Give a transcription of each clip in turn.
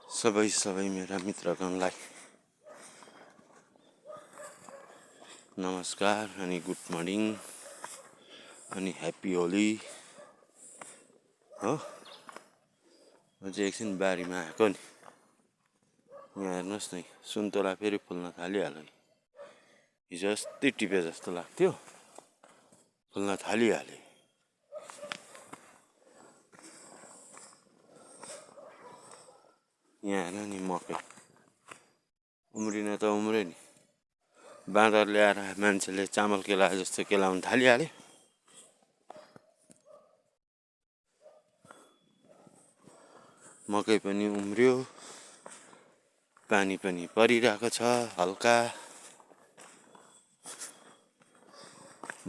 सबै मेरा मित्रगणलाई नमस्कार अनि गुड मर्निङ अनि ह्याप्पी होली हो। म चाहिँ एकछिन बारीमा आएको नि। यहाँ हेर्नुहोस् न, सुन्तला फेरि फुल्न थालिहाल्यो। हिजो अस्ति टिपे जस्तो लाग्थ्यो, फुल्न थालिहाल्यो। यहाँ हेर्न नि, मकै उम्रिन त उम्रे नि, बाँदर ल्याएर मान्छेले चामल केलाए जस्तो केलाउन थालिहाल्यो। मकै पनि उम्रियो, पानी पनि परिरहेको छ हल्का,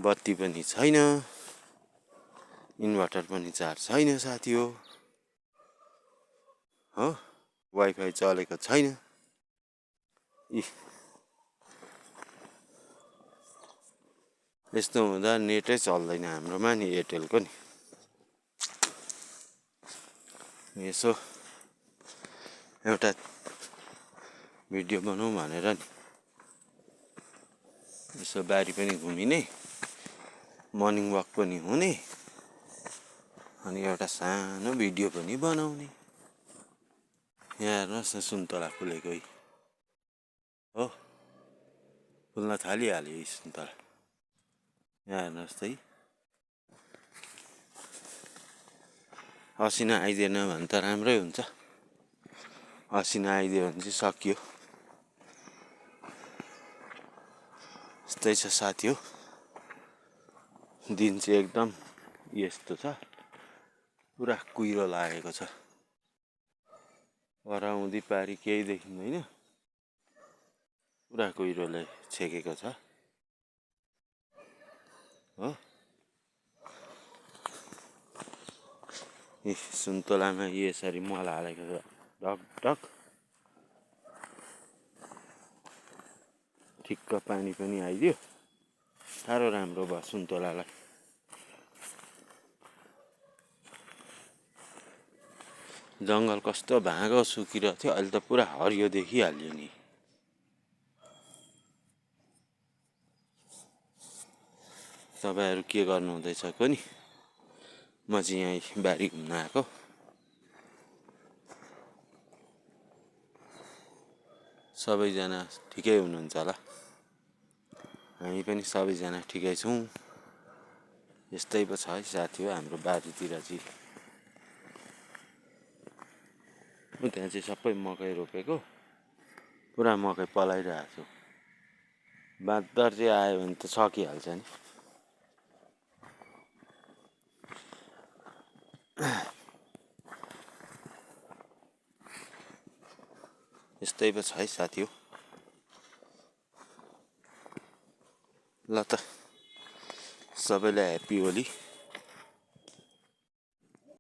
बत्ती पनि छैन, इन्भर्टर पनि चार्ज छैन साथी हो, वाइफाई चलेको छैन। यस्तो हुँदा नेटै चल्दैन हाम्रोमा नि, एयरटेलको नि। यसो एउटा भिडियो बनाउँ भनेर नि, यसो बारी पनि घुमिने, मर्निङ वाक पनि हुने, अनि एउटा सानो भिडियो पनि बनाउने। यहाँ हेर्नुहोस् न, सुन्तला फुलेको हो, फुल्न थालिहाल्यो यी सुन्तला। यहाँ हेर्नुहोस् त, असिना आइदिएन भने त राम्रै हुन्छ। असिना आइदियो भने चाहिँ सकियो। यस्तै छ साथी हो, दिन चाहिँ एकदम यस्तो छ, पुरा कुहिरो लागेको छ। हराउँदी पारी केही देखिँदैन, पुरा कुहिरोले छेकेको छ हो। सुन्तलामा यसरी मल हालेको छ, ढक ढक ठिक्क पानी पनि आइदियो, साह्रो राम्रो भयो सुन्तलालाई। जङ्गल कस्तो भाँगो सुकिरहेको थियो, अहिले त पुरा हरियो देखिहाल्यो नि। तपाईँहरू के गर्नु हुँदैछ कोनि? म चाहिँ यहाँ बारी घुम्न आएको। सबैजना ठिकै हुनुहुन्छ होला, हामी पनि सबैजना ठिकै छौँ। यस्तै पो छ है साथी हो हाम्रो बारीतिर चाहिँ। त्यहाँ चाहिँ सबै मकै रोपेको, पुरा मकै पलाइरहेको छु। बाँदर चाहिँ आयो भने त सकिहाल्छ नि। यस्तै पो छ है साथी हो। ल त, सबैलाई ह्याप्पी होली।